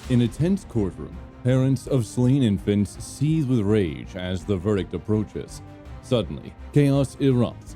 In a tense courtroom, parents of slain infants seethe with rage as the verdict approaches. Suddenly, chaos erupts.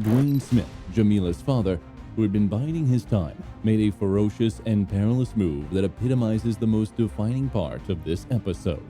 Dwayne Smith, Jamila's father, who had been biding his time, made a ferocious and perilous move that epitomizes the most defining part of this episode.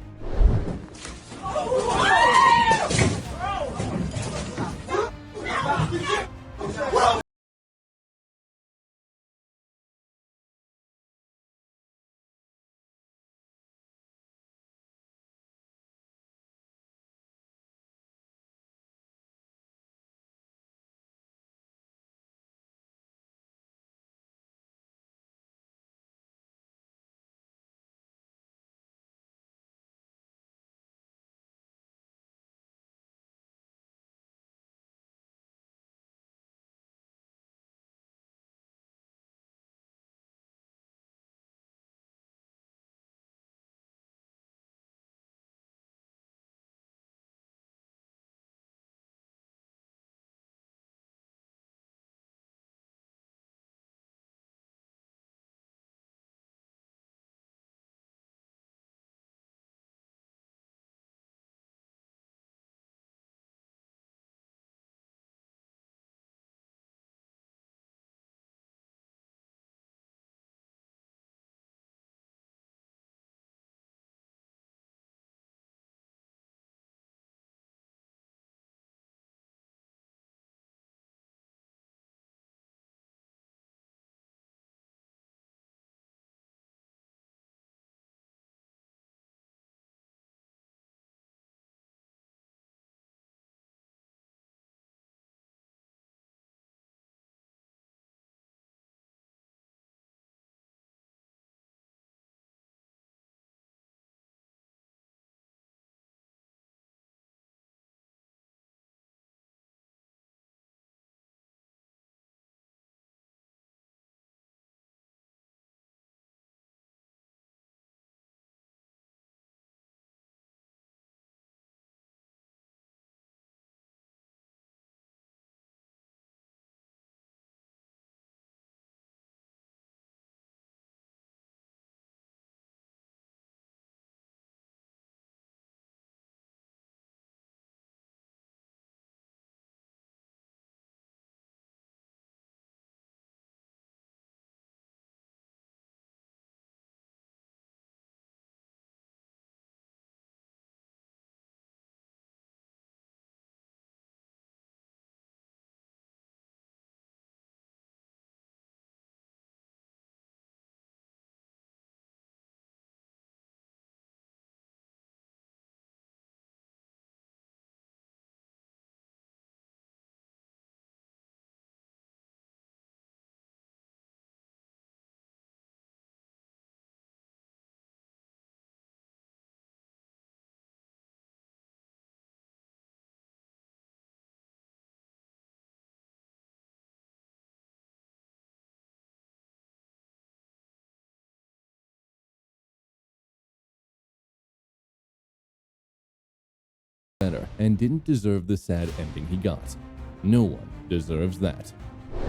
better and didn't deserve the sad ending he got. No one deserves that.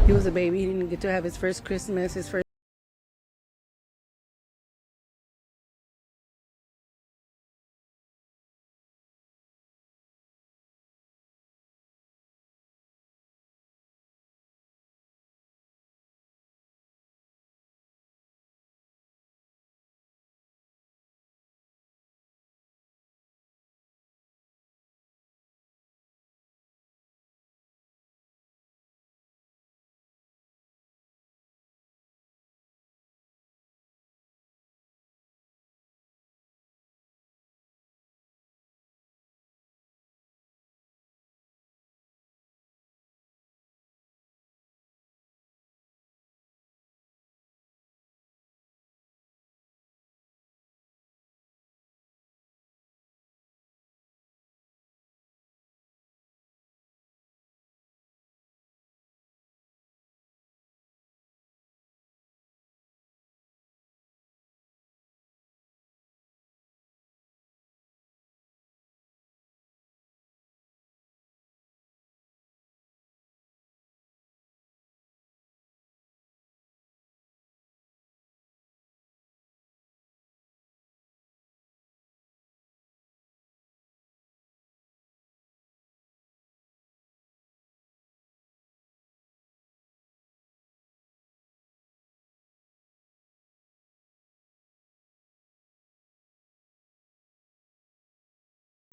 He was a baby. He didn't get to have his first Christmas, his first.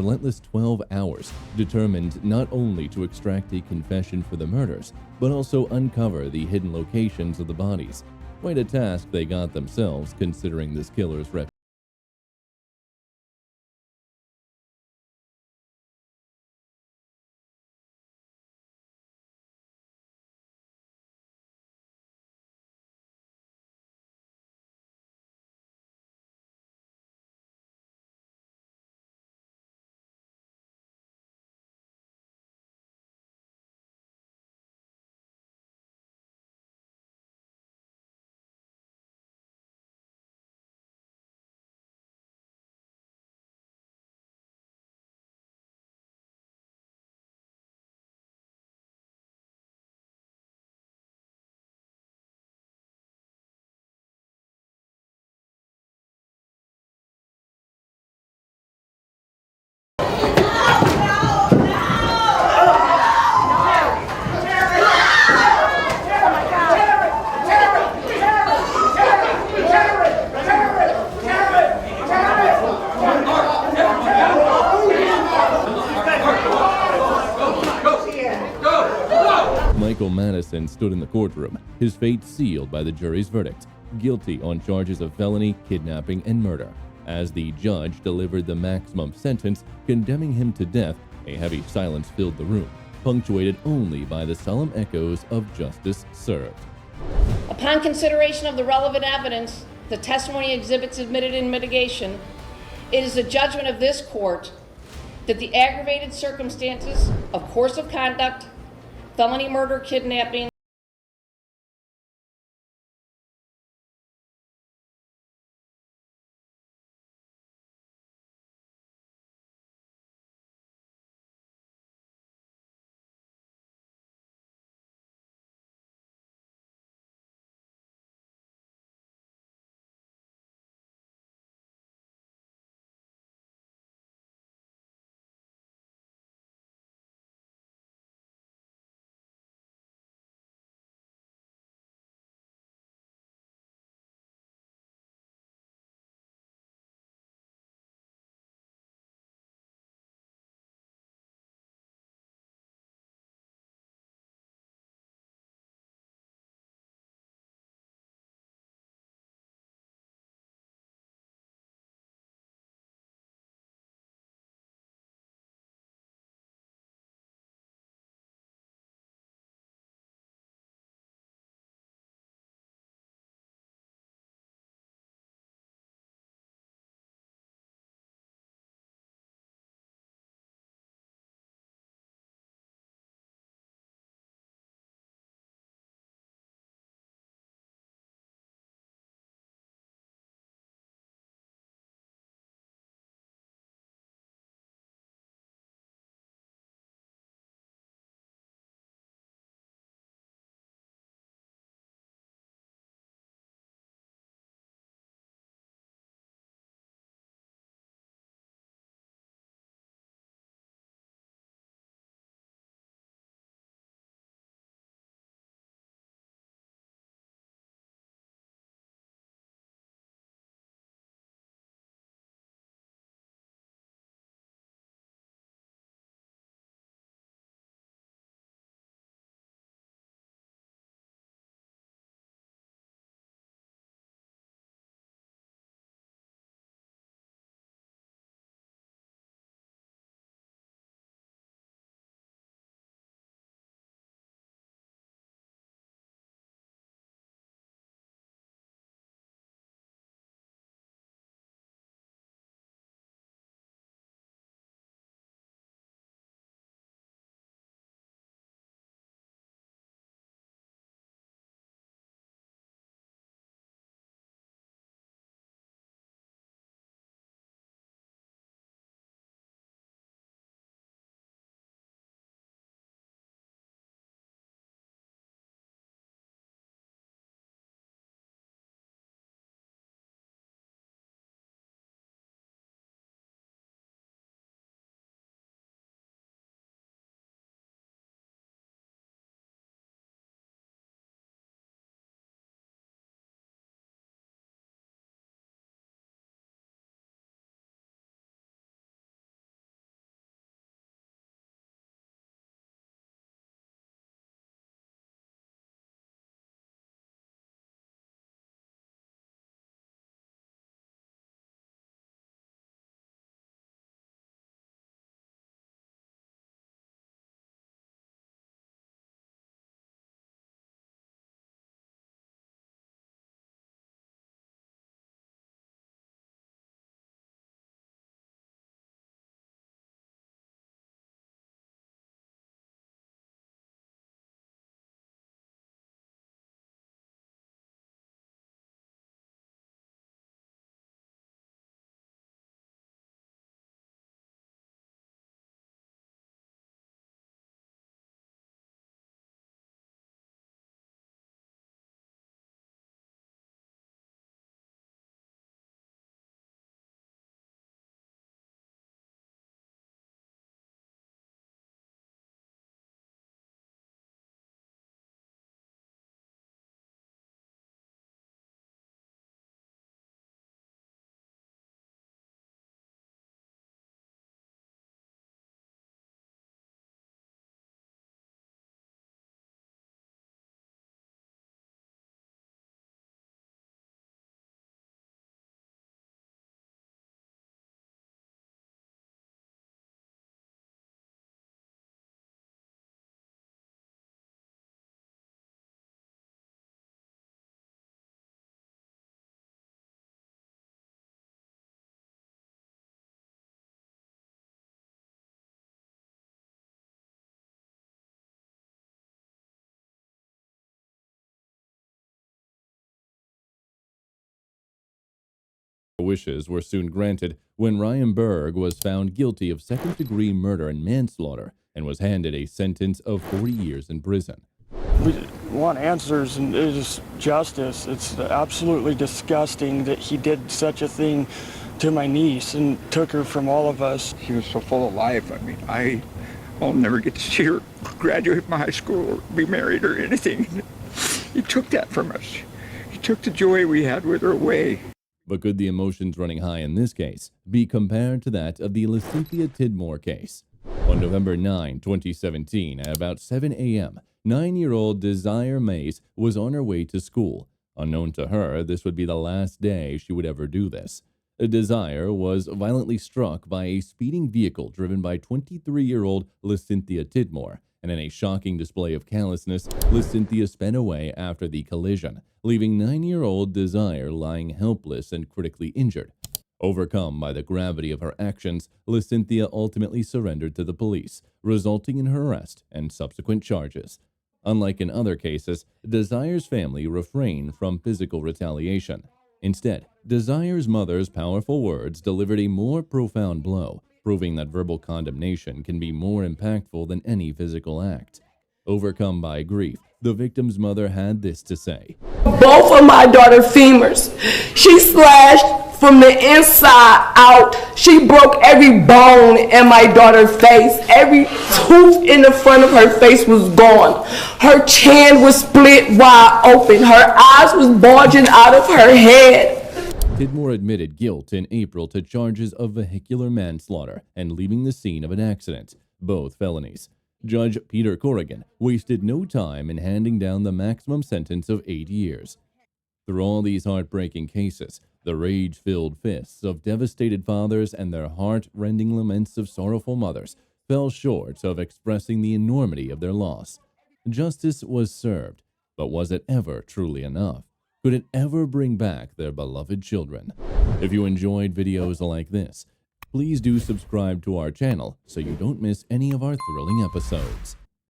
Relentless 12 hours, determined not only to extract a confession for the murders, but also uncover the hidden locations of the bodies. Quite a task they got themselves, considering this killer's reputation. Michael Madison stood in the courtroom, his fate sealed by the jury's verdict, guilty on charges of felony, kidnapping, and murder. As the judge delivered the maximum sentence, condemning him to death, a heavy silence filled the room, punctuated only by the solemn echoes of justice served. Upon consideration of the relevant evidence, the testimony exhibits admitted in mitigation, it is the judgment of this court that the aggravated circumstances of course of conduct, felony murder, kidnapping, wishes were soon granted when Ryan Berg was found guilty of second-degree murder and manslaughter and was handed a sentence of 40 years in prison. We want answers and it is justice. It's absolutely disgusting that he did such a thing to my niece and took her from all of us. She was so full of life. I mean, I'll never get to see her graduate from high school or be married or anything. He took that from us. He took the joy we had with her away. But could the emotions running high in this case be compared to that of the Lacynthia Tidmore case? On November 9, 2017, at about 7 a.m., 9-year-old Desire Mace was on her way to school. Unknown to her, this would be the last day she would ever do this. Desire was violently struck by a speeding vehicle driven by 23-year-old Lacynthia Tidmore, and in a shocking display of callousness, Lacynthia sped away after the collision, leaving 9-year-old Desire lying helpless and critically injured. Overcome by the gravity of her actions, Lacynthia ultimately surrendered to the police, resulting in her arrest and subsequent charges. Unlike in other cases, Desire's family refrained from physical retaliation. Instead, Desire's mother's powerful words delivered a more profound blow, proving that verbal condemnation can be more impactful than any physical act. Overcome by grief, the victim's mother had this to say. Both of my daughter's femurs, she slashed from the inside out. She broke every bone in my daughter's face. Every tooth in the front of her face was gone. Her chin was split wide open. Her eyes was bulging out of her head. Tidmore admitted guilt in April to charges of vehicular manslaughter and leaving the scene of an accident, both felonies. Judge Peter Corrigan wasted no time in handing down the maximum sentence of 8 years. Through all these heartbreaking cases, the rage-filled fists of devastated fathers and their heart-rending laments of sorrowful mothers fell short of expressing the enormity of their loss. Justice was served, but was it ever truly enough? Could it ever bring back their beloved children? If you enjoyed videos like this, please do subscribe to our channel so you don't miss any of our thrilling episodes.